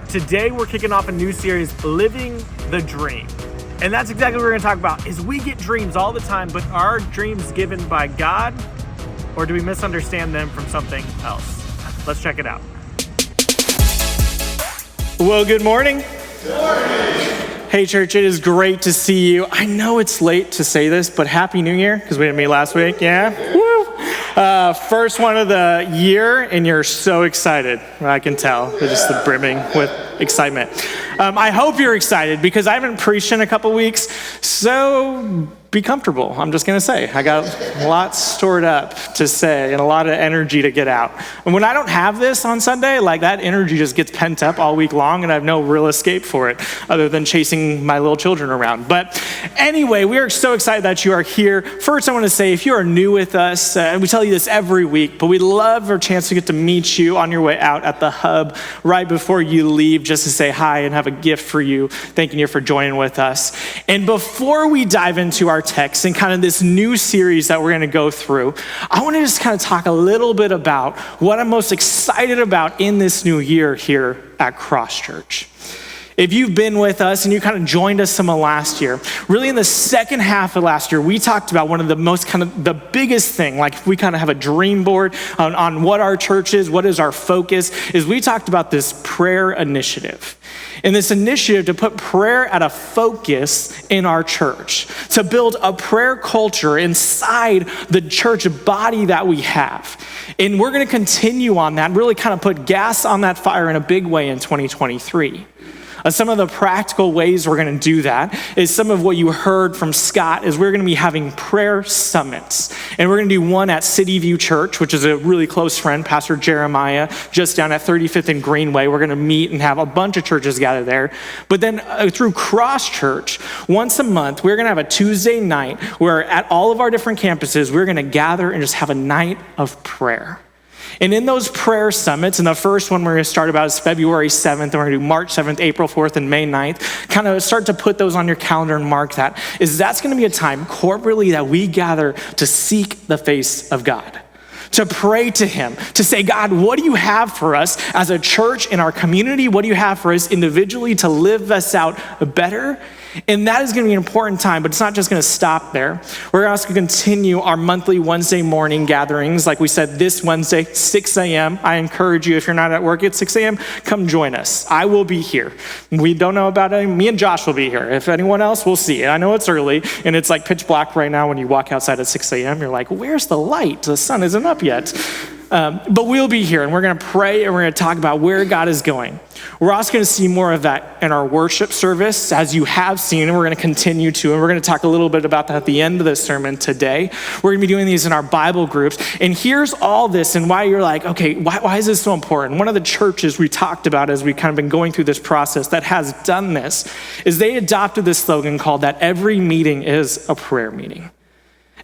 Today we're kicking off a new series, Living the Dream. And that's exactly what we're gonna talk about, is we get dreams all the time, but are dreams given by God, or do we misunderstand them from something else? Let's check it out. Well, good morning. Good morning. Hey church, it is great to see you. I know it's late to say this, but Happy New Year, because we didn't meet last week, yeah? Woo! First one of the year, and you're so excited. I can tell, you're just brimming with excitement. I hope you're excited, because I haven't preached in a couple weeks, so be comfortable, I'm just gonna say. I got lots stored up to say and a lot of energy to get out. And when I don't have this on Sunday, like that energy just gets pent up all week long and I have no real escape for it other than chasing my little children around. But anyway, we are so excited that you are here. First, I wanna say, if you are new with us, we tell you this every week, but we love our chance to get to meet you on your way out at the hub right before you leave, just to say hi and have a gift for you, thanking you for joining with us. And before we dive into our text and kind of this new series that we're going to go through, I want to just kind of talk a little bit about what I'm most excited about in this new year here at Cross Church. If you've been with us and you kind of joined us some of last year, really in the second half of last year, we talked about one of the most kind of the biggest thing, like we kind of have a dream board on what our church is, what is our focus, is we talked about this prayer initiative. And this initiative to put prayer at a focus in our church, to build a prayer culture inside the church body that we have. And we're gonna continue on that, really kind of put gas on that fire in a big way in 2023. Some of the practical ways we're gonna do that is some of what you heard from Scott is we're gonna be having prayer summits. And we're gonna do one at City View Church, which is a really close friend, Pastor Jeremiah, just down at 35th and Greenway. We're gonna meet and have a bunch of churches gather there. But then through Cross Church, once a month, we're gonna have a Tuesday night where at all of our different campuses, we're gonna gather and just have a night of prayer. And in those prayer summits, and the first one we're going to start about is February 7th, and we're going to do March 7th, April 4th, and May 9th. Kind of start to put those on your calendar and mark that. That's going to be a time corporately that we gather to seek the face of God, to pray to him, to say, God, what do you have for us as a church in our community? What do you have for us individually to live us out better? And that is going to be an important time, but it's not just going to stop there. We're also going to continue our monthly Wednesday morning gatherings. Like we said, this Wednesday, 6 a.m. I encourage you, if you're not at work at 6 a.m., come join us. I will be here. We don't know about it. Me and Josh will be here. If anyone else, we'll see. I know it's early, and it's like pitch black right now when you walk outside at 6 a.m. You're like, where's the light? The sun isn't up yet. But we'll be here, and we're going to pray, and we're going to talk about where God is going. We're also going to see more of that in our worship service, as you have seen, and we're going to continue to, and we're going to talk a little bit about that at the end of the sermon today. We're going to be doing these in our Bible groups, and here's all this, and why you're like, okay, why is this so important? One of the churches we talked about as we kind of been going through this process that has done this is they adopted this slogan called that every meeting is a prayer meeting.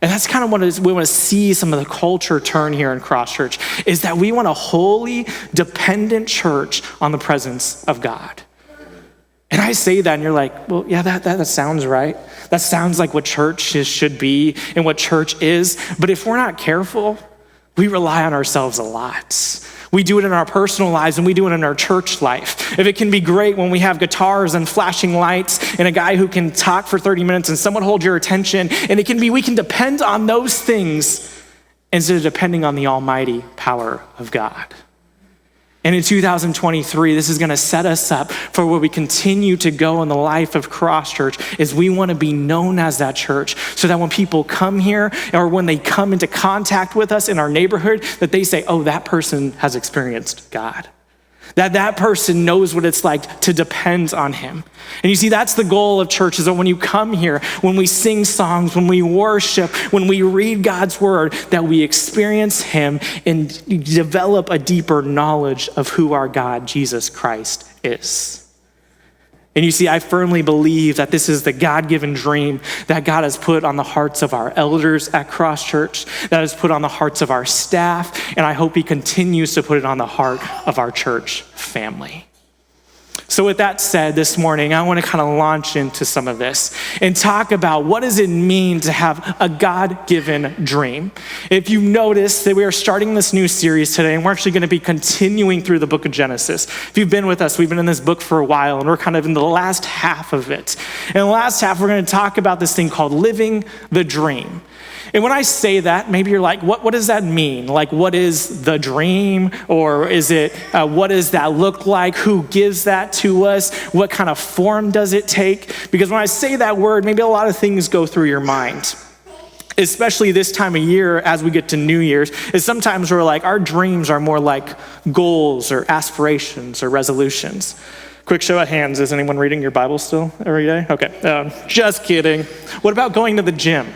And that's kind of what we want to see some of the culture turn here in Cross Church, is that we want a holy, dependent church on the presence of God. And I say that and you're like, well, yeah, that sounds right. That sounds like what church should be and what church is. But if we're not careful, we rely on ourselves a lot. We do it in our personal lives and we do it in our church life. If it can be great when we have guitars and flashing lights and a guy who can talk for 30 minutes and someone hold your attention, and it can be, we can depend on those things instead of depending on the almighty power of God. And in 2023, this is gonna set us up for where we continue to go in the life of Cross Church, is we wanna be known as that church so that when people come here or when they come into contact with us in our neighborhood, that they say, oh, that person has experienced God. That person knows what it's like to depend on him. And you see, that's the goal of church, is that when you come here, when we sing songs, when we worship, when we read God's word, that we experience him and develop a deeper knowledge of who our God, Jesus Christ, is. And you see, I firmly believe that this is the God-given dream that God has put on the hearts of our elders at Cross Church, that has put on the hearts of our staff, and I hope he continues to put it on the heart of our church family. So with that said, this morning, I want to kind of launch into some of this and talk about what does it mean to have a God-given dream. If you notice that we are starting this new series today, and we're actually going to be continuing through the book of Genesis. If you've been with us, we've been in this book for a while, and we're kind of in the last half of it. In the last half, we're going to talk about this thing called living the dream. And when I say that, maybe you're like, what does that mean? Like, what is the dream? Or is it, what does that look like? Who gives that to us? What kind of form does it take? Because when I say that word, maybe a lot of things go through your mind. Especially this time of year, as we get to New Year's, is sometimes we're like, our dreams are more like goals or aspirations or resolutions. Quick show of hands, is anyone reading your Bible still every day? Okay, just kidding. What about going to the gym?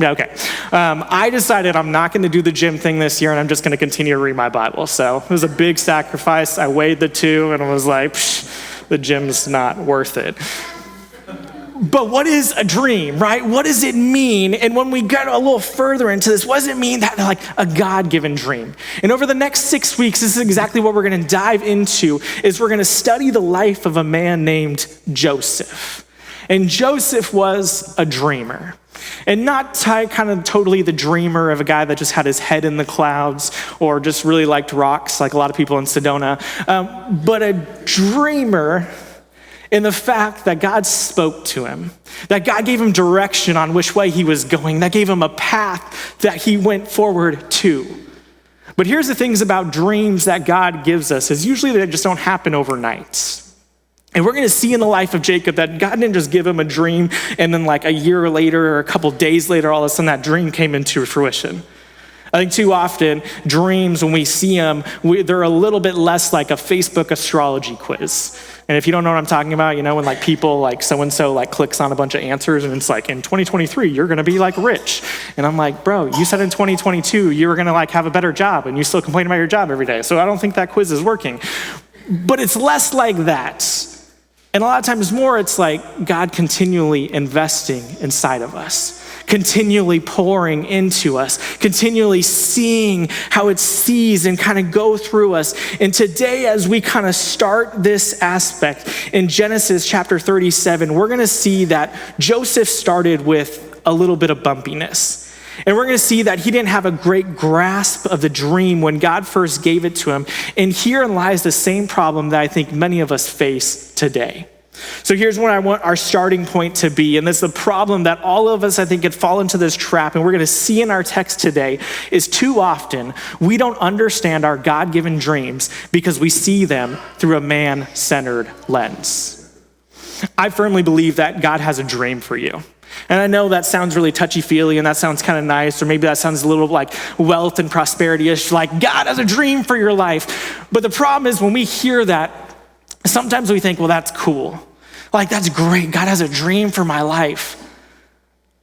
Yeah, okay. I decided I'm not going to do the gym thing this year, and I'm just going to continue to read my Bible. So it was a big sacrifice. I weighed the two, and I was like, the gym's not worth it. But what is a dream, right? What does it mean? And when we get a little further into this, what does it mean that like a God-given dream? And over the next 6 weeks, this is exactly what we're going to dive into, is we're going to study the life of a man named Joseph. And Joseph was a dreamer. And not kind of totally the dreamer of a guy that just had his head in the clouds or just really liked rocks like a lot of people in Sedona, but a dreamer in the fact that God spoke to him, that God gave him direction on which way he was going, that gave him a path that he went forward to. But here's the things about dreams that God gives us, is usually they just don't happen overnight. And we're going to see in the life of Jacob that God didn't just give him a dream and then like a year later or a couple days later, all of a sudden that dream came into fruition. I think too often dreams, when we see them, they're a little bit less like a Facebook astrology quiz. And if you don't know what I'm talking about, you know, when like people like so-and-so like clicks on a bunch of answers and it's like, in 2023, you're going to be like rich. And I'm like, bro, you said in 2022, you were going to like have a better job and you still complain about your job every day. So I don't think that quiz is working. But it's less like that. And a lot of times more, it's like God continually investing inside of us, continually pouring into us, continually seeing how it sees and kind of go through us. And today, as we kind of start this aspect in Genesis chapter 37, we're going to see that Joseph started with a little bit of bumpiness. And we're going to see that he didn't have a great grasp of the dream when God first gave it to him. And herein lies the same problem that I think many of us face today. So here's what I want our starting point to be. And this is the problem that all of us, I think, could fall into this trap. And we're going to see in our text today is too often we don't understand our God-given dreams because we see them through a man-centered lens. I firmly believe that God has a dream for you. And I know that sounds really touchy-feely and that sounds kind of nice, or maybe that sounds a little like wealth and prosperity-ish, like God has a dream for your life. But the problem is when we hear that, sometimes we think, well, that's cool. Like, that's great. God has a dream for my life.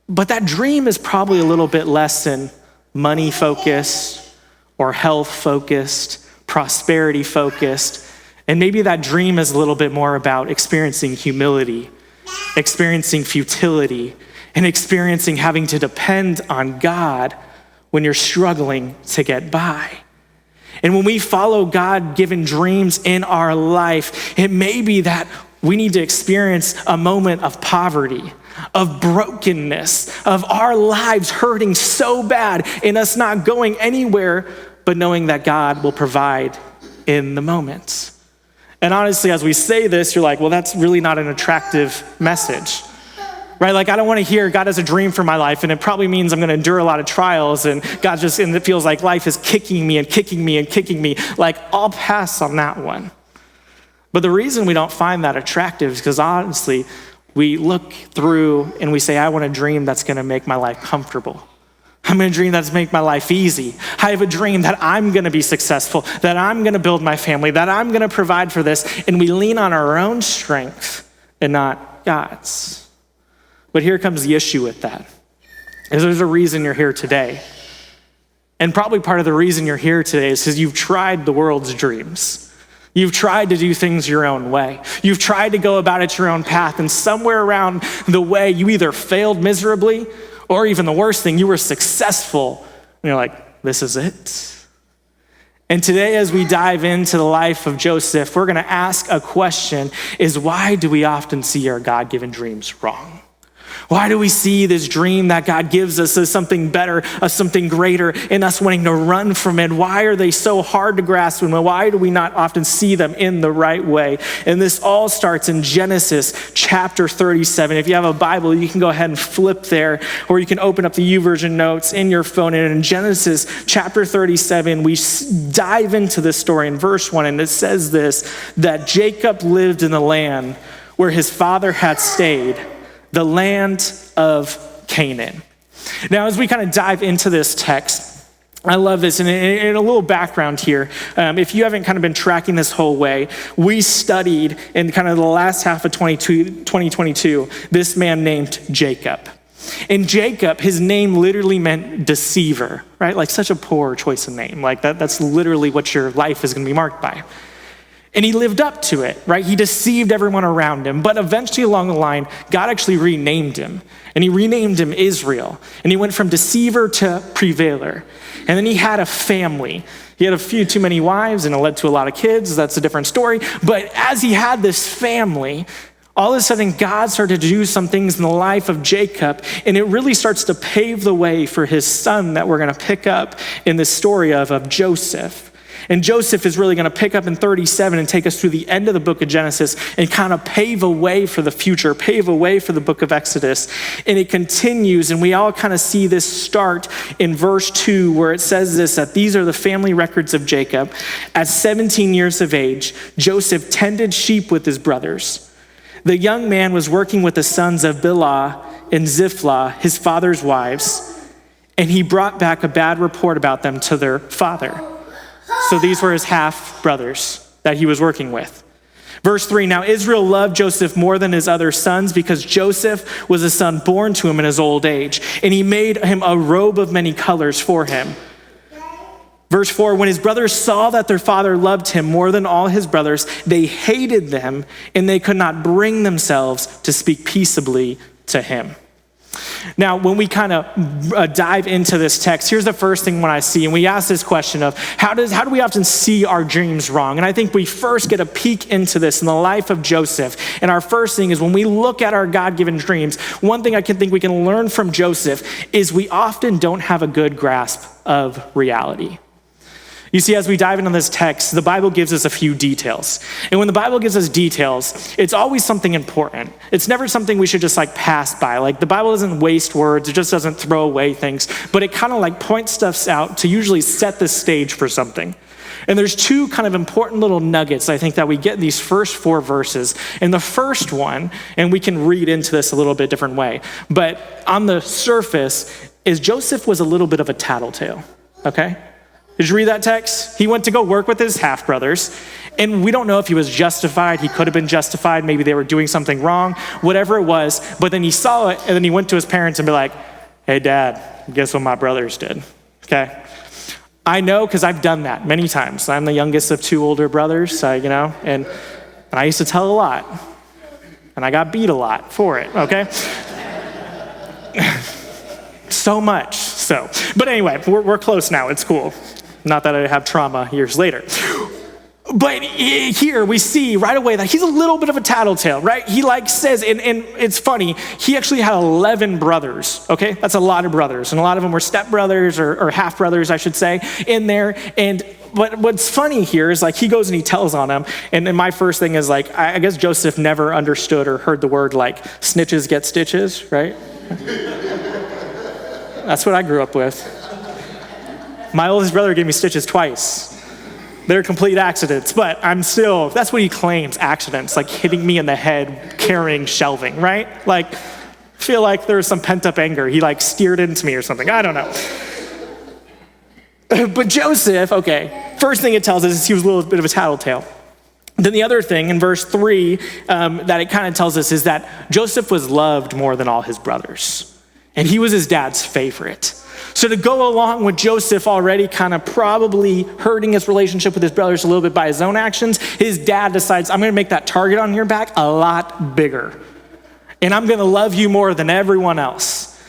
But that dream is probably a little bit less than money-focused or health-focused, prosperity-focused. And maybe that dream is a little bit more about experiencing humility, experiencing futility, and experiencing having to depend on God when you're struggling to get by. And when we follow God-given dreams in our life, it may be that we need to experience a moment of poverty, of brokenness, of our lives hurting so bad and us not going anywhere, but knowing that God will provide in the moment. And honestly, as we say this, you're like, well, that's really not an attractive message, right? Like, I don't want to hear God has a dream for my life, and it probably means I'm going to endure a lot of trials, and and it feels like life is kicking me and kicking me and kicking me. Like, I'll pass on that one. But the reason we don't find that attractive is because honestly, we look through and we say, I want a dream that's going to make my life comfortable. I'm going to dream that's make my life easy. I have a dream that I'm going to be successful, that I'm going to build my family, that I'm going to provide for this. And we lean on our own strength and not God's. But here comes the issue with that, is there's a reason you're here today. And probably part of the reason you're here today is because you've tried the world's dreams. You've tried to do things your own way. You've tried to go about it your own path, and somewhere around the way, you either failed miserably, or even the worst thing, you were successful. And you're like, this is it. And today, as we dive into the life of Joseph, we're gonna ask a question, is why do we often see our God-given dreams wrong? Why do we see this dream that God gives us as something better, as something greater, and us wanting to run from it? Why are they so hard to grasp? And why do we not often see them in the right way? And this all starts in Genesis chapter 37. If you have a Bible, you can go ahead and flip there, or you can open up the YouVersion notes in your phone. And in Genesis chapter 37, we dive into this story in verse 1, and it says this, that Jacob lived in the land where his father had stayed, the land of Canaan. Now, as we kind of dive into this text, I love this, and a little background here. If you haven't kind of been tracking this whole way, we studied in kind of the last half of 2022, this man named Jacob. And Jacob, his name literally meant deceiver, right? Like such a poor choice of name. Like that's literally what your life is gonna be marked by. And he lived up to it, right? He deceived everyone around him. But eventually along the line, God actually renamed him. And he renamed him Israel. And he went from deceiver to prevailer. And then he had a family. He had a few too many wives, and it led to a lot of kids. That's a different story. But as he had this family, all of a sudden God started to do some things in the life of Jacob. And it really starts to pave the way for his son that we're going to pick up in this story of Joseph. And Joseph is really gonna pick up in 37 and take us through the end of the book of Genesis and kind of pave a way for the future, pave a way for the book of Exodus. And it continues, and we all kind of see this start in verse 2, where it says this, that these are the family records of Jacob. At 17 years of age, Joseph tended sheep with his brothers. The young man was working with the sons of Bilhah and Zilpah, his father's wives, and he brought back a bad report about them to their father. So these were his half brothers that he was working with. Verse 3, now Israel loved Joseph more than his other sons because Joseph was a son born to him in his old age, and he made him a robe of many colors for him. Verse 4, when his brothers saw that their father loved him more than all his brothers, they hated them, and they could not bring themselves to speak peaceably to him. Now, when we kind of dive into this text, here's the first thing when I see, and we ask this question of how do we often see our dreams wrong? And I think we first get a peek into this in the life of Joseph. And our first thing is when we look at our God-given dreams, one thing I can think we can learn from Joseph is we often don't have a good grasp of reality. You see, as we dive into this text, the Bible gives us a few details. And when the Bible gives us details, it's always something important. It's never something we should just like pass by. Like the Bible doesn't waste words, it just doesn't throw away things, but it kind of like points stuff out to usually set the stage for something. And there's two kind of important little nuggets I think that we get in these first 4 verses. And the first one, and we can read into this a little bit different way, but on the surface is Joseph was a little bit of a tattletale, okay? Did you read that text? He went to go work with his half-brothers, and we don't know if he was justified. He could have been justified. Maybe they were doing something wrong, whatever it was. But then he saw it, and then he went to his parents and be like, hey, Dad, guess what my brothers did, okay? I know because I've done that many times. I'm the youngest of 2 older brothers, and I used to tell a lot, and I got beat a lot for it, okay? So much so. But anyway, we're close now. It's cool. Not that I have trauma years later. But here we see right away that he's a little bit of a tattletale, right? He like says, and it's funny, he actually had 11 brothers, okay? That's a lot of brothers. And a lot of them were stepbrothers or half brothers, I should say, in there. But what's funny here is like he goes and he tells on them. And then my first thing is like, I guess Joseph never understood or heard the word like snitches get stitches, right? That's what I grew up with. My oldest brother gave me stitches twice. They're complete accidents, but that's what he claims, accidents, like hitting me in the head, carrying shelving, right? Like, feel like there was some pent up anger. He like steered into me or something, I don't know. But Joseph, okay, first thing it tells us is he was a little bit of a tattletale. Then the other thing in verse 3 that it kind of tells us is that Joseph was loved more than all his brothers. And he was his dad's favorite. So to go along with Joseph already kind of probably hurting his relationship with his brothers a little bit by his own actions, his dad decides, I'm going to make that target on your back a lot bigger. And I'm going to love you more than everyone else.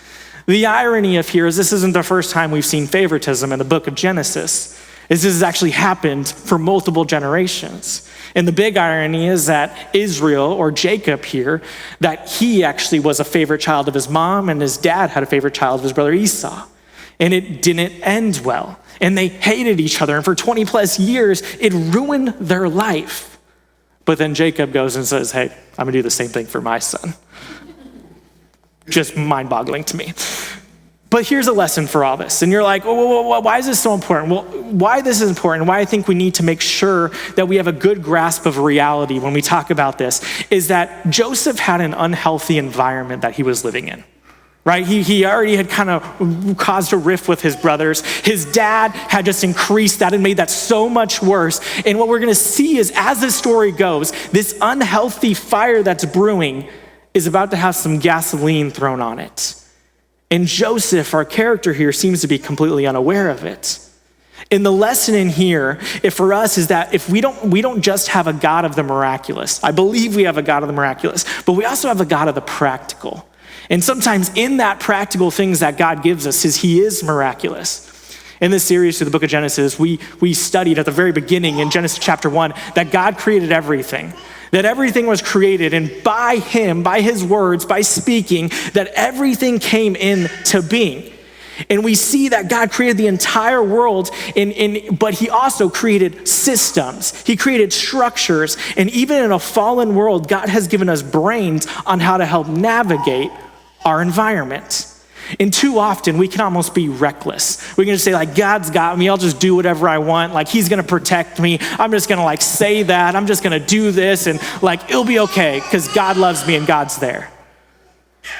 The irony of here is this isn't the first time we've seen favoritism in the book of Genesis. This has actually happened for multiple generations. And the big irony is that Israel, or Jacob here, that he actually was a favorite child of his mom, and his dad had a favorite child of his brother Esau. And it didn't end well. And they hated each other. And for 20 plus years, it ruined their life. But then Jacob goes and says, hey, I'm gonna do the same thing for my son. Just mind-boggling to me. But here's a lesson for all this. And you're like, oh, why is this so important? Well, why this is important, why I think we need to make sure that we have a good grasp of reality when we talk about this, is that Joseph had an unhealthy environment that he was living in, right? He already had kind of caused a rift with his brothers. His dad had just increased that and made that so much worse. And what we're gonna see is, as this story goes, this unhealthy fire that's brewing is about to have some gasoline thrown on it. And Joseph, our character here, seems to be completely unaware of it. And the lesson in here, for us, is that if we don't just have a God of the miraculous. I believe we have a God of the miraculous, but we also have a God of the practical. And sometimes in that practical things that God gives us, he is miraculous. In this series through the book of Genesis, we studied at the very beginning in Genesis chapter 1 that God created everything. That everything was created, and by him, by his words, by speaking, that everything came into being. And we see that God created the entire world, but he also created systems. He created structures. And even in a fallen world, God has given us brains on how to help navigate our environment. And too often, we can almost be reckless. We can just say, like, God's got me. I'll just do whatever I want. Like, he's going to protect me. I'm just going to, like, say that. I'm just going to do this. And, like, it'll be okay because God loves me and God's there.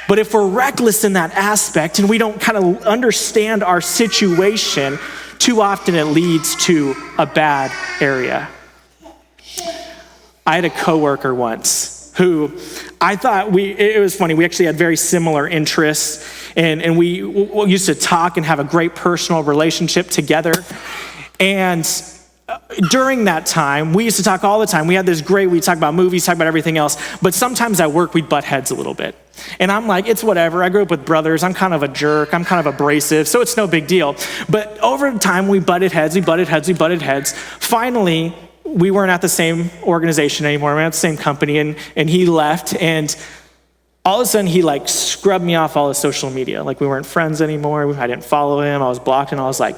But if we're reckless in that aspect and we don't kind of understand our situation, too often it leads to a bad area. I had a coworker once who I thought it was funny. We actually had very similar interests. And we used to talk and have a great personal relationship together. And during that time, we used to talk all the time. We'd talk about movies, talk about everything else. But sometimes at work, we'd butt heads a little bit. And I'm like, it's whatever. I grew up with brothers. I'm kind of a jerk. I'm kind of abrasive. So it's no big deal. But over time, we butted heads. Finally, we weren't at the same organization anymore. We were at the same company. And he left. And all of a sudden, he like scrubbed me off all his social media. Like we weren't friends anymore. I didn't follow him. I was blocked, and I was like,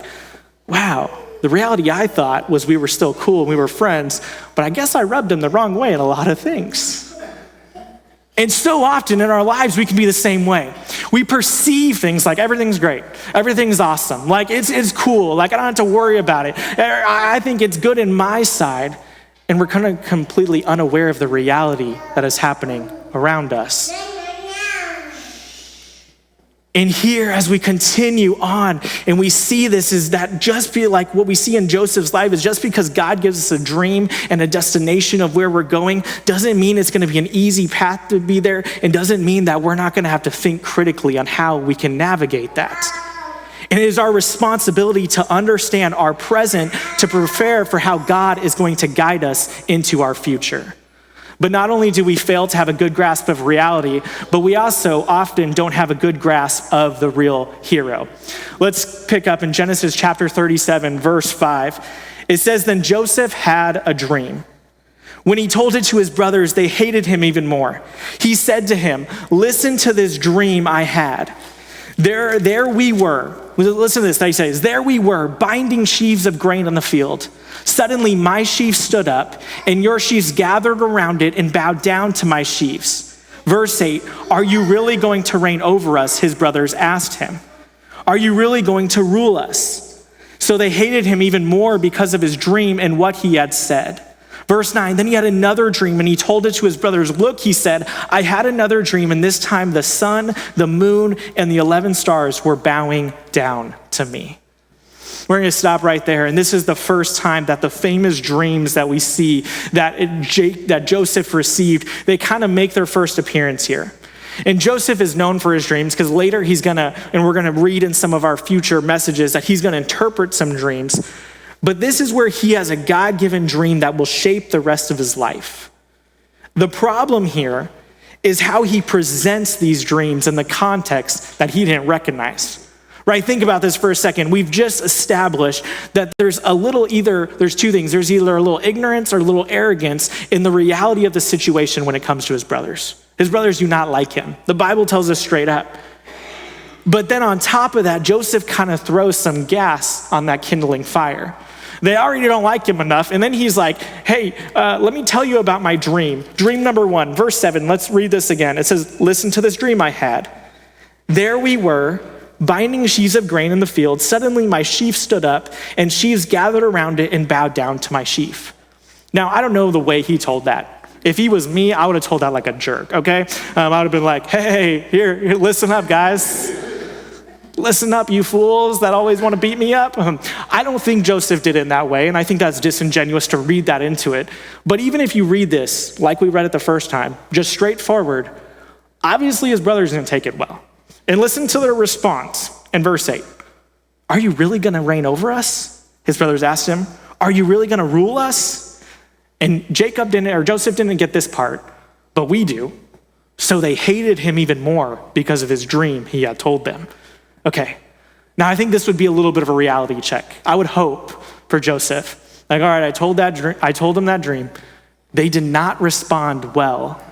wow, the reality I thought was we were still cool and we were friends, but I guess I rubbed him the wrong way in a lot of things. And so often in our lives, we can be the same way. We perceive things like everything's great, everything's awesome, like it's cool, like I don't have to worry about it. I think it's good in my side, and we're kind of completely unaware of the reality that is happening around us. And here, as we continue on and we see this, is that just be like what we see in Joseph's life is just because God gives us a dream and a destination of where we're going doesn't mean it's going to be an easy path to be there, and doesn't mean that we're not going to have to think critically on how we can navigate that. And it is our responsibility to understand our present to prepare for how God is going to guide us into our future. But not only do we fail to have a good grasp of reality, but we also often don't have a good grasp of the real hero. Let's pick up in Genesis chapter 37, verse 5. It says, then Joseph had a dream. When he told it to his brothers, they hated him even more. He said to him, listen to this dream I had. There we were. Listen to this. He says, there we were, binding sheaves of grain on the field. Suddenly my sheaf stood up, and your sheaves gathered around it and bowed down to my sheaves. Verse 8, are you really going to reign over us? His brothers asked him. Are you really going to rule us? So they hated him even more because of his dream and what he had said. Verse 9, then he had another dream, and he told it to his brothers. Look, he said, I had another dream, and this time the sun, the moon, and the 11 stars were bowing down to me. We're going to stop right there. And this is the first time that the famous dreams that we see that Joseph received, they kind of make their first appearance here. And Joseph is known for his dreams because later and we're going to read in some of our future messages that he's going to interpret some dreams. But this is where he has a God-given dream that will shape the rest of his life. The problem here is how he presents these dreams in the context that he didn't recognize. Right? Think about this for a second. We've just established that there's two things. There's either a little ignorance or a little arrogance in the reality of the situation when it comes to his brothers. His brothers do not like him. The Bible tells us straight up. But then on top of that, Joseph kind of throws some gas on that kindling fire. They already don't like him enough. And then he's like, hey, let me tell you about my dream. Dream number 1, verse 7. Let's read this again. It says, listen to this dream I had. There we were, binding sheaves of grain in the field. Suddenly my sheaf stood up, and sheaves gathered around it and bowed down to my sheaf. Now, I don't know the way he told that. If he was me, I would have told that like a jerk, okay? I would have been like, hey, here, listen up, guys. Listen up, you fools that always want to beat me up. I don't think Joseph did it in that way, and I think that's disingenuous to read that into it. But even if you read this, like we read it the first time, just straightforward, obviously his brothers didn't take it well. And listen to their response in verse 8. Are you really going to reign over us? His brothers asked him. Are you really going to rule us? And Joseph didn't get this part, but we do. So they hated him even more because of his dream he had told them. Okay, now I think this would be a little bit of a reality check. I would hope for Joseph. Like, all right, I told them that dream. They did not respond well.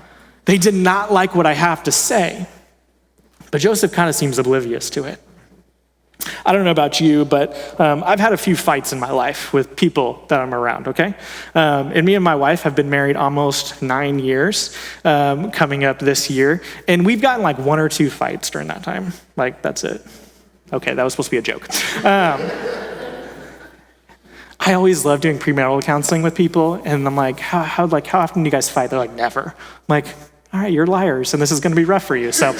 They did not like what I have to say. But Joseph kind of seems oblivious to it. I don't know about you, but I've had a few fights in my life with people that I'm around, okay? And me and my wife have been married almost 9 years, coming up this year. And we've gotten like 1 or 2 fights during that time. Like, that's it. Okay, that was supposed to be a joke. I always love doing premarital counseling with people. And I'm like, how often do you guys fight? They're like, never. I'm like, all right, you're liars. And this is going to be rough for you, so...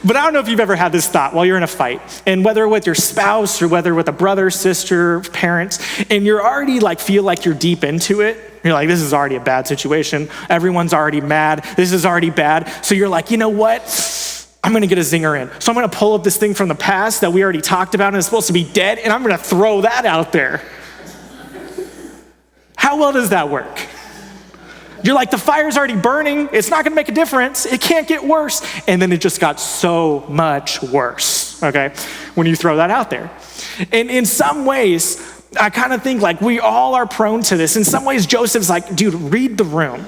But I don't know if you've ever had this thought while you're in a fight, and whether with your spouse or whether with a brother, sister, parents, and you're already feel like you're deep into it. You're like, this is already a bad situation. Everyone's already mad. This is already bad. So you're like, you know what? I'm going to get a zinger in. So I'm going to pull up this thing from the past that we already talked about and it's supposed to be dead, and I'm going to throw that out there. How well does that work? You're like, the fire's already burning. It's not going to make a difference. It can't get worse. And then it just got so much worse, okay, when you throw that out there. And in some ways, I kind of think we all are prone to this. In some ways, Joseph's like, dude, read the room.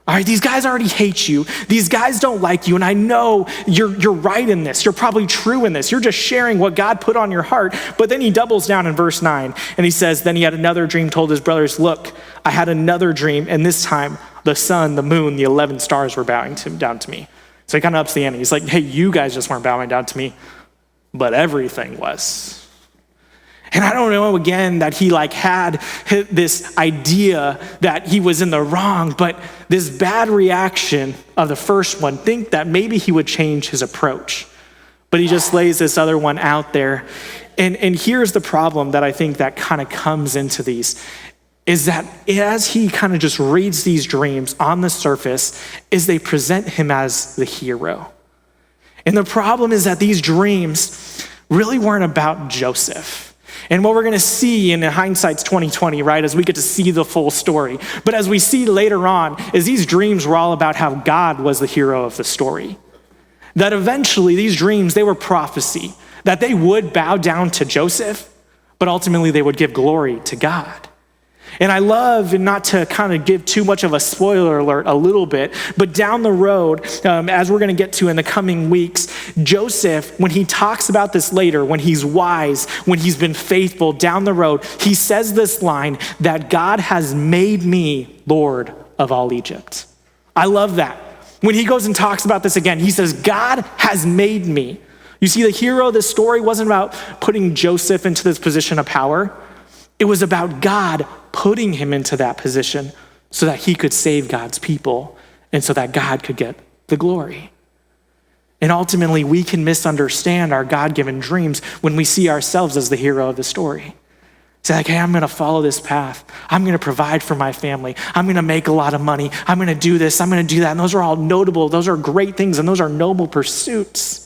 All right, these guys already hate you. These guys don't like you. And I know you're right in this. You're probably true in this. You're just sharing what God put on your heart. But then he doubles down in verse 9. And he says, then he had another dream, told his brothers, look, I had another dream. And this time, the sun, the moon, the 11 stars were bowing down to me. So he kind of ups the ante. He's like, hey, you guys just weren't bowing down to me, but everything was. And I don't know, again, that he had this idea that he was in the wrong, but this bad reaction of the first one, think that maybe he would change his approach. But he just lays this other one out there. And here's the problem that I think that kind of comes into these, is that as he kind of just reads these dreams on the surface, is they present him as the hero. And the problem is that these dreams really weren't about Joseph. And what we're going to see in hindsight's 2020, right, as we get to see the full story. But as we see later on, is these dreams were all about how God was the hero of the story. That eventually these dreams, they were prophecy, that they would bow down to Joseph, but ultimately they would give glory to God. And I love, and not to kind of give too much of a spoiler alert a little bit, but down the road, as we're going to get to in the coming weeks, Joseph, when he talks about this later, when he's wise, when he's been faithful down the road, he says this line, that God has made me Lord of all Egypt. I love that. When he goes and talks about this again, he says, God has made me. You see, the hero of this story wasn't about putting Joseph into this position of power. It was about God putting him into that position so that he could save God's people and so that God could get the glory. And ultimately, we can misunderstand our God-given dreams when we see ourselves as the hero of the story. Say hey, I'm going to follow this path. I'm going to provide for my family. I'm going to make a lot of money. I'm going to do this. I'm going to do that. And those are all notable. Those are great things. And those are noble pursuits.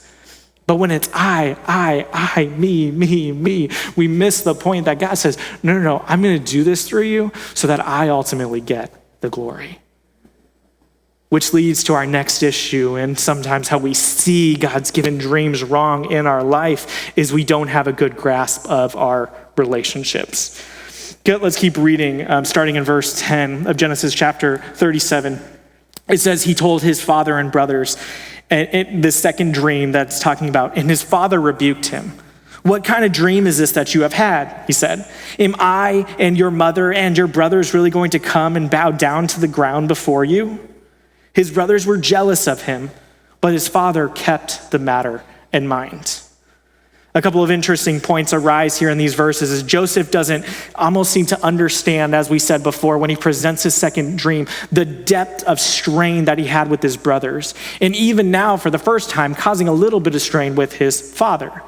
But when it's I, me, we miss the point that God says, no, I'm going to do this through you so that I ultimately get the glory. which leads to our next issue, and sometimes how we see God's given dreams wrong in our life is we don't have a good grasp of our relationships. Okay, let's keep reading, starting in verse 10 of Genesis chapter 37. It says, he told his father and brothers, and the second dream that's talking about, and his father rebuked him. What kind of dream is this that you have had? He said, am I and your mother and your brothers really going to come and bow down to the ground before you? His brothers were jealous of him, but his father kept the matter in mind. A couple of interesting points arise here in these verses as Joseph doesn't almost seem to understand, as we said before, when he presents his second dream, the depth of strain that he had with his brothers. And even now, for the first time, causing a little bit of strain with his father.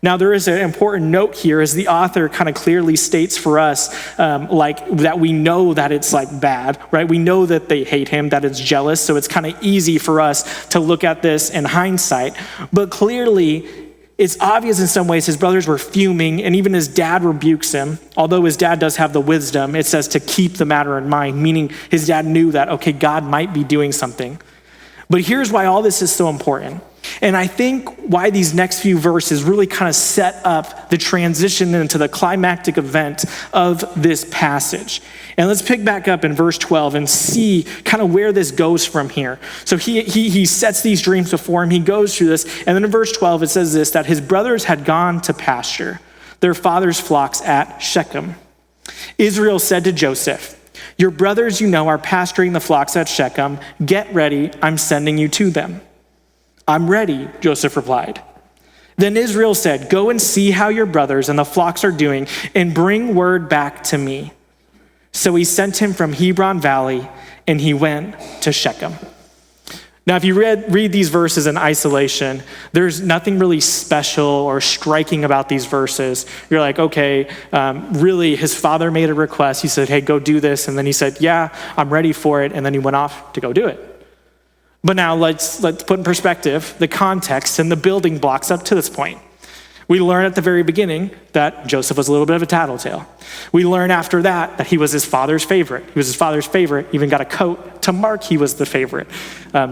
Now, there is an important note here as the author kind of clearly states for us, that we know that it's bad, right? We know that they hate him, that it's jealous. So it's kind of easy for us to look at this in hindsight. But clearly, it's obvious in some ways his brothers were fuming, and even his dad rebukes him. Although his dad does have the wisdom, it says to keep the matter in mind, meaning his dad knew that, okay, God might be doing something. But here's why all this is so important. And I think why these next few verses really kind of set up the transition into the climactic event of this passage. And let's pick back up in verse 12 and see kind of where this goes from here. So he sets these dreams before him. He goes through this. And then in verse 12, it says this, that his brothers had gone to pasture their father's flocks at Shechem. Israel said to Joseph, your brothers, are pasturing the flocks at Shechem. Get ready. I'm sending you to them. I'm ready, Joseph replied. Then Israel said, go and see how your brothers and the flocks are doing and bring word back to me. So he sent him from Hebron Valley and he went to Shechem. Now, if you read these verses in isolation, there's nothing really special or striking about these verses. You're like, okay, really his father made a request. He said, hey, go do this. And then he said, yeah, I'm ready for it. And then he went off to go do it. But now let's put in perspective the context and the building blocks up to this point. We learn at the very beginning that Joseph was a little bit of a tattletale. We learn after that he was his father's favorite. He was his father's favorite, even got a coat to mark he was the favorite.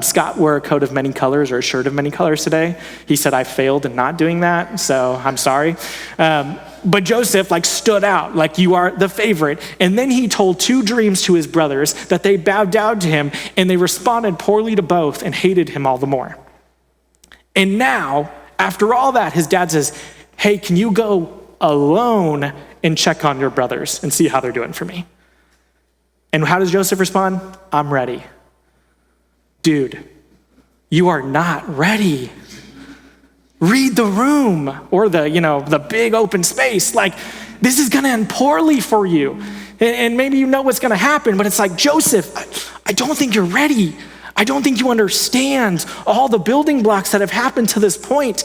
Scott wore a coat of many colors or a shirt of many colors today. He said, I failed in not doing that, so I'm sorry. But Joseph stood out, you are the favorite. And then he told two dreams to his brothers that they bowed down to him and they responded poorly to both and hated him all the more. And now, after all that, his dad says, hey, can you go alone and check on your brothers and see how they're doing for me? And how does Joseph respond? I'm ready. Dude, you are not ready. Read the room or the big open space. This is going to end poorly for you. And maybe you know what's going to happen, but it's Joseph, I don't think you're ready. I don't think you understand all the building blocks that have happened to this point.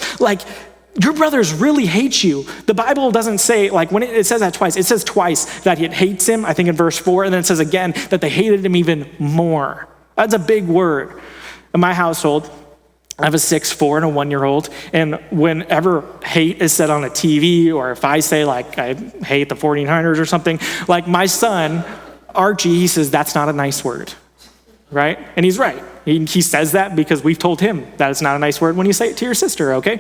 Your brothers really hate you. The Bible doesn't say, when it says that twice, it says twice that it hates him, I think in verse 4, and then it says again that they hated him even more. That's a big word. In my household, I have a 6'4" and a 1-year-old, and whenever hate is said on a TV, or if I say I hate the 49ers or something, my son, Archie, he says, that's not a nice word. Right? And he's right. He says that because we've told him that it's not a nice word when you say it to your sister, okay?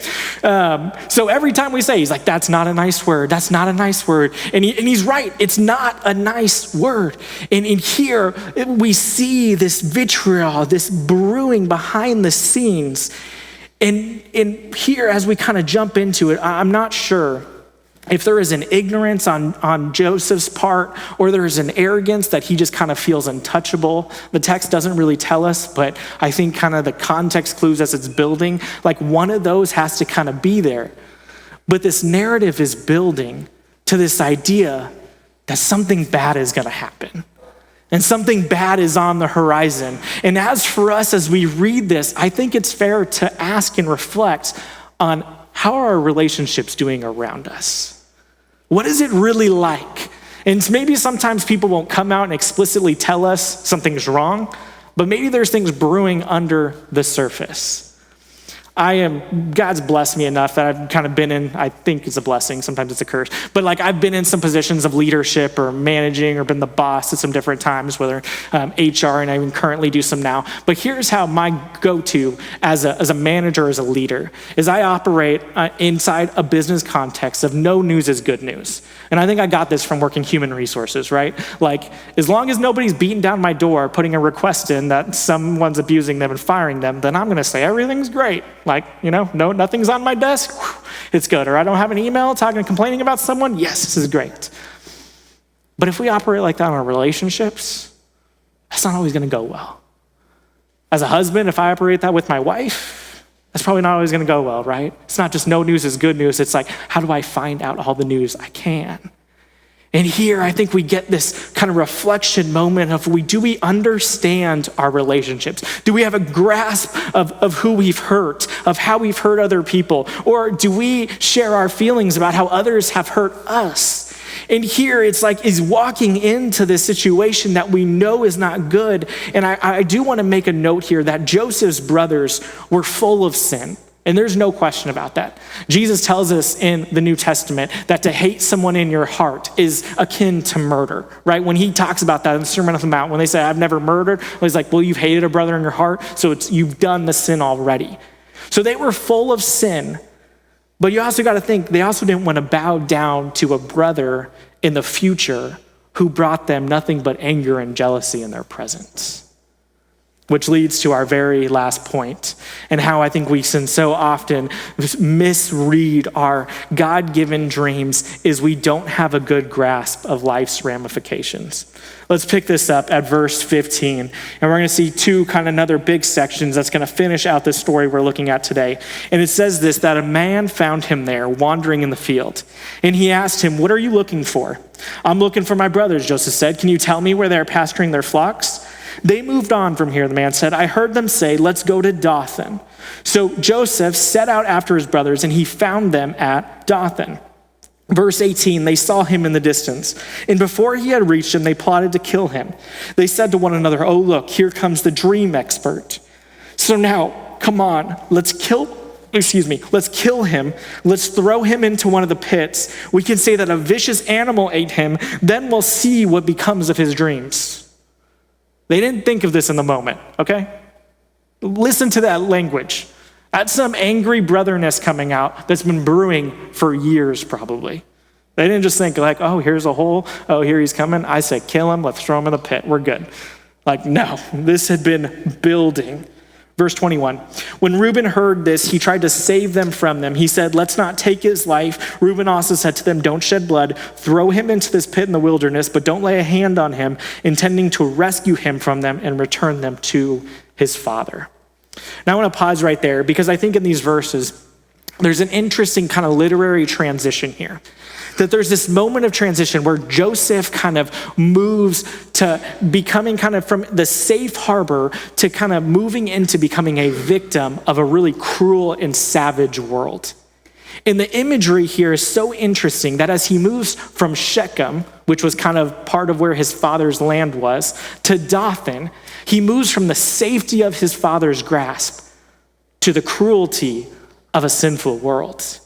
So every time we say, he's like, that's not a nice word. That's not a nice word. And he's right. It's not a nice word. And in here, we see this vitriol, this brewing behind the scenes. And here, as we kind of jump into it, I'm not sure if there is an ignorance on Joseph's part, or there is an arrogance that he just kind of feels untouchable. The text doesn't really tell us, but I think kind of the context clues as it's building, one of those has to kind of be there. But this narrative is building to this idea that something bad is going to happen. And something bad is on the horizon. And as for us, as we read this, I think it's fair to ask and reflect on how are our relationships doing around us? What is it really like? And maybe sometimes people won't come out and explicitly tell us something's wrong, but maybe there's things brewing under the surface. God's blessed me enough that I've kind of been in, I think it's a blessing, sometimes it's a curse, but like I've been in some positions of leadership or managing or been the boss at some different times, whether HR, and I even currently do some now. But here's how my go-to as a manager, as a leader, is I operate inside a business context of no news is good news. And I think I got this from working human resources, right? Like, as long as nobody's beating down my door, putting a request in that someone's abusing them and firing them, then I'm gonna say everything's great. Like, no, nothing's on my desk, it's good. Or I don't have an email complaining about someone, yes, this is great. But if we operate like that in our relationships, that's not always gonna go well. As a husband, if I operate that with my wife, that's probably not always gonna go well, right? It's not just no news is good news, it's like, how do I find out all the news I can? And here, I think we get this kind of reflection moment of do we understand our relationships? Do we have a grasp of who we've hurt, of how we've hurt other people? Or do we share our feelings about how others have hurt us? And here, it's like is walking into this situation that we know is not good. And I do want to make a note here that Joseph's brothers were full of sin. And there's no question about that. Jesus tells us in the New Testament that to hate someone in your heart is akin to murder, right? When he talks about that in the Sermon on the Mount, when they say, I've never murdered, he's like, well, you've hated a brother in your heart, so you've done the sin already. So they were full of sin, but you also got to think, they also didn't want to bow down to a brother in the future who brought them nothing but anger and jealousy in their presence. Which leads to our very last point, and how I think we can so often misread our God-given dreams is we don't have a good grasp of life's ramifications. Let's pick this up at verse 15, and we're going to see two kind of another big sections that's going to finish out this story we're looking at today. And it says this, that a man found him there wandering in the field, and he asked him, what are you looking for? I'm looking for my brothers, Joseph said. Can you tell me where they're pasturing their flocks? They moved on from here, the man said. I heard them say, let's go to Dothan. So Joseph set out after his brothers, and he found them at Dothan. Verse 18, they saw him in the distance, and before he had reached him, they plotted to kill him. They said to one another, oh, look, here comes the dream expert. So now, come on, let's kill him. Let's throw him into one of the pits. We can say that a vicious animal ate him. Then we'll see what becomes of his dreams. They didn't think of this in the moment, okay? Listen to that language. That's some angry brotherness coming out that's been brewing for years probably. They didn't just think like, oh, here's a hole. Oh, here he's coming. I said, kill him. Let's throw him in the pit. We're good. Like, no, this had been building. Verse 21, when Reuben heard this, he tried to save them from them. He said, let's not take his life. Reuben also said to them, don't shed blood. Throw him into this pit in the wilderness, but don't lay a hand on him, intending to rescue him from them and return them to his father. Now I want to pause right there because I think in these verses, there's an interesting kind of literary transition here. That there's this moment of transition where Joseph kind of moves to becoming kind of from the safe harbor to kind of moving into becoming a victim of a really cruel and savage world. And the imagery here is so interesting that as he moves from Shechem, which was kind of part of where his father's land was, to Dothan, he moves from the safety of his father's grasp to the cruelty of a sinful world.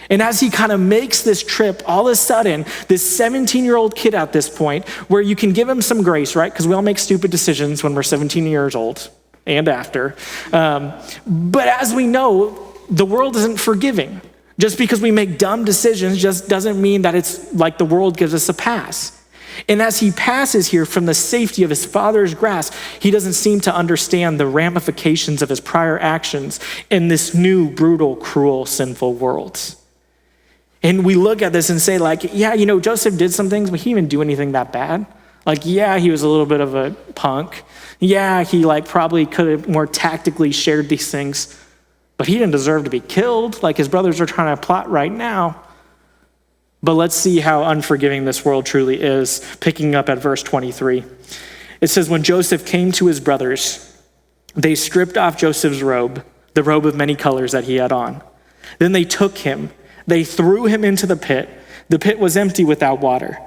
And as he kind of makes this trip, all of a sudden, this 17-year-old kid at this point, where you can give him some grace, right? Because we all make stupid decisions when we're 17 years old and after. But as we know, the world isn't forgiving. Just because we make dumb decisions just doesn't mean that it's like the world gives us a pass. And as he passes here from the safety of his father's grasp, he doesn't seem to understand the ramifications of his prior actions in this new, brutal, cruel, sinful world. And we look at this and say like, yeah, Joseph did some things, but he didn't do anything that bad. Like, yeah, he was a little bit of a punk. Yeah, he probably could have more tactically shared these things, but he didn't deserve to be killed like his brothers are trying to plot right now. But let's see how unforgiving this world truly is, picking up at verse 23. It says, when Joseph came to his brothers, they stripped off Joseph's robe, the robe of many colors that he had on. Then they took him. They threw him into the pit. The pit was empty without water.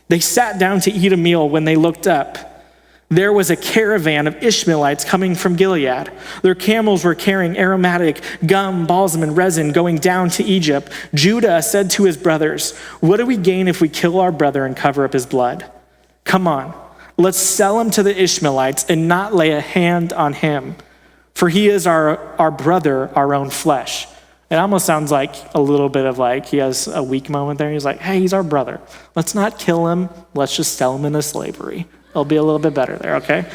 They sat down to eat a meal when they looked up. there was a caravan of Ishmaelites coming from Gilead. Their camels were carrying aromatic gum, balsam, and resin going down to Egypt. Judah said to his brothers, "What do we gain if we kill our brother and cover up his blood? Come on, let's sell him to the Ishmaelites and not lay a hand on him, for he is our brother, our own flesh." It almost sounds like a little bit of like he has a weak moment there. He's like, hey, he's our brother. Let's not kill him. Let's just sell him into slavery. It'll be a little bit better there, okay?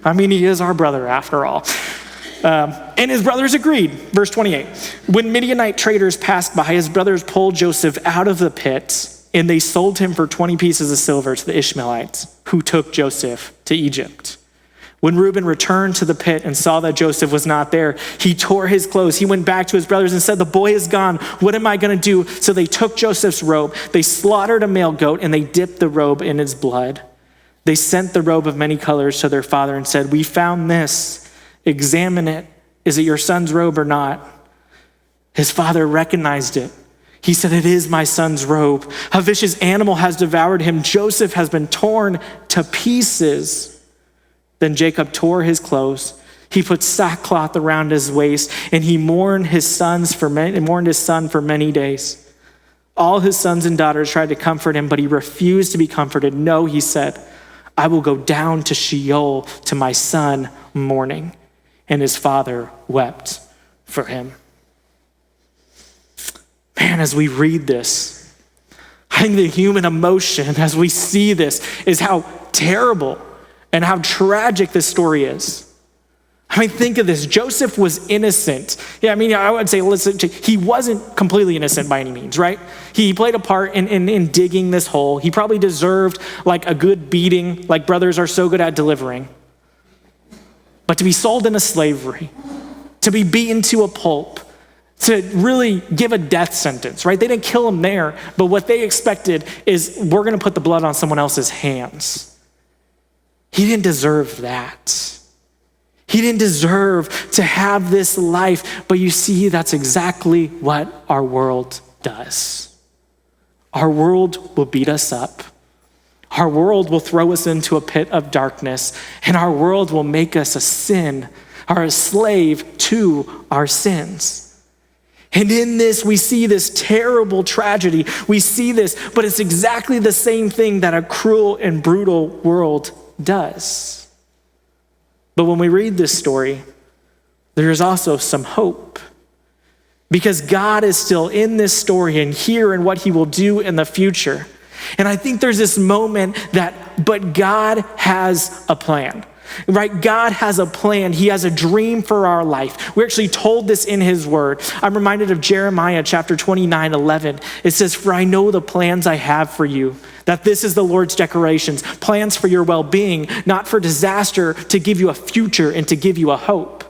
I mean, he is our brother after all. And his brothers agreed. Verse 28. When Midianite traders passed by, his brothers pulled Joseph out of the pit, and they sold him for 20 pieces of silver to the Ishmaelites, who took Joseph to Egypt. When Reuben returned to the pit and saw that Joseph was not there, he tore his clothes. He went back to his brothers and said, "The boy is gone. What am I going to do?" So they took Joseph's robe. They slaughtered a male goat, and they dipped the robe in its blood. They sent the robe of many colors to their father and said, "We found this. Examine it. Is it your son's robe or not?" His father recognized it. He said, "It is my son's robe. A vicious animal has devoured him. Joseph has been torn to pieces." Then Jacob tore his clothes. He put sackcloth around his waist, and he mourned his son for many days. All his sons and daughters tried to comfort him, but he refused to be comforted. "No," he said, "I will go down to Sheol to my son mourning." And his father wept for him. Man, as we read this, I think the human emotion as we see this is how terrible and how tragic this story is. I mean, think of this. Joseph was innocent. Yeah, I mean, I would say, listen, he wasn't completely innocent by any means, right? He played a part in digging this hole. He probably deserved like a good beating, like brothers are so good at delivering. But to be sold into slavery, to be beaten to a pulp, to really give a death sentence, right? They didn't kill him there, but what they expected is we're going to put the blood on someone else's hands. He didn't deserve that. He didn't deserve to have this life, but you see, that's exactly what our world does. Our world will beat us up. Our world will throw us into a pit of darkness, and our world will make us a sin or a slave to our sins. And in this, we see this terrible tragedy. We see this, but it's exactly the same thing that a cruel and brutal world does. But when we read this story, there is also some hope. Because God is still in this story and here in what he will do in the future. And I think there's this moment but God has a plan. Right? God has a plan. He has a dream for our life. We're actually told this in his word. I'm reminded of Jeremiah chapter 29:11. It says, "For I know the plans I have for you," that this is the Lord's declarations, plans for your well-being, not for disaster, to give you a future and to give you a hope.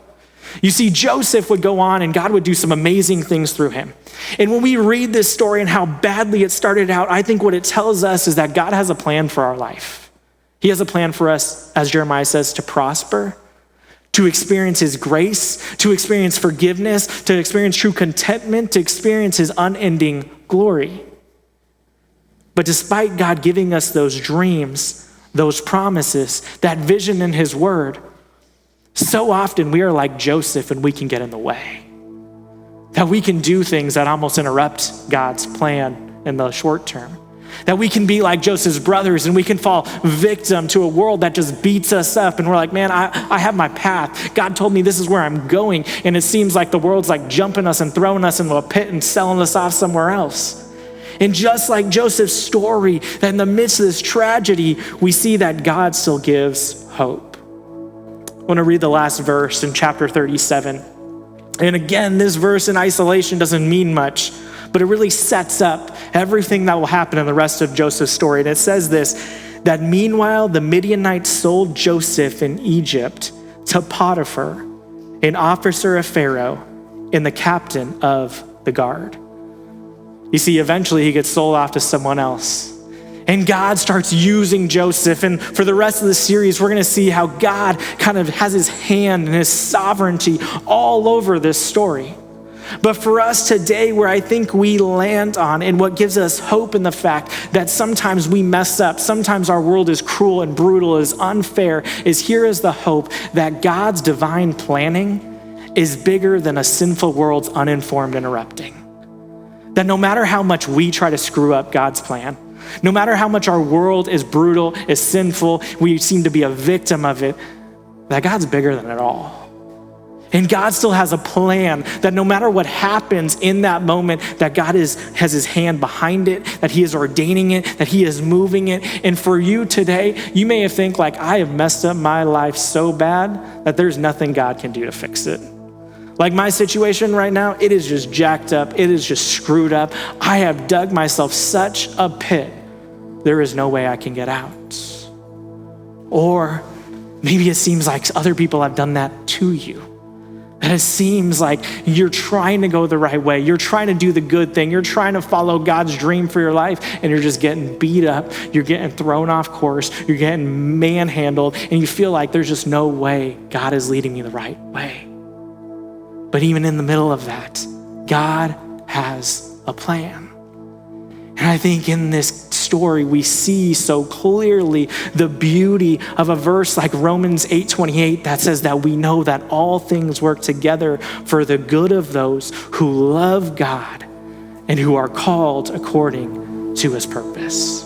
You see, Joseph would go on and God would do some amazing things through him. And when we read this story and how badly it started out, I think what it tells us is that God has a plan for our life. He has a plan for us, as Jeremiah says, to prosper, to experience his grace, to experience forgiveness, to experience true contentment, to experience his unending glory. But despite God giving us those dreams, those promises, that vision in his word, so often we are like Joseph and we can get in the way. That we can do things that almost interrupt God's plan in the short term. That we can be like Joseph's brothers and we can fall victim to a world that just beats us up and we're like, man, I have my path. God told me this is where I'm going. And it seems like the world's like jumping us and throwing us into a pit and selling us off somewhere else. And just like Joseph's story, that in the midst of this tragedy, we see that God still gives hope. I want to read the last verse in chapter 37. And again, this verse in isolation doesn't mean much, but it really sets up everything that will happen in the rest of Joseph's story. And it says this, that meanwhile, the Midianites sold Joseph in Egypt to Potiphar, an officer of Pharaoh and the captain of the guard. You see, eventually he gets sold off to someone else. And God starts using Joseph. And for the rest of the series, we're going to see how God kind of has his hand and his sovereignty all over this story. But for us today, where I think we land on and what gives us hope in the fact that sometimes we mess up, sometimes our world is cruel and brutal, is unfair, is here is the hope that God's divine planning is bigger than a sinful world's uninformed interrupting. That no matter how much we try to screw up God's plan, no matter how much our world is brutal, is sinful, we seem to be a victim of it, that God's bigger than it all. And God still has a plan that no matter what happens in that moment, that God has his hand behind it, that he is ordaining it, that he is moving it. And for you today, you may think like, I have messed up my life so bad that there's nothing God can do to fix it. Like my situation right now, it is just jacked up. It is just screwed up. I have dug myself such a pit. There is no way I can get out. Or maybe it seems like other people have done that to you. And it seems like you're trying to go the right way. You're trying to do the good thing. You're trying to follow God's dream for your life, and you're just getting beat up. You're getting thrown off course. You're getting manhandled, and you feel like there's just no way God is leading you the right way. But even in the middle of that, God has a plan. And I think in this story, we see so clearly the beauty of a verse like Romans 8:28 that says that we know that all things work together for the good of those who love God and who are called according to his purpose.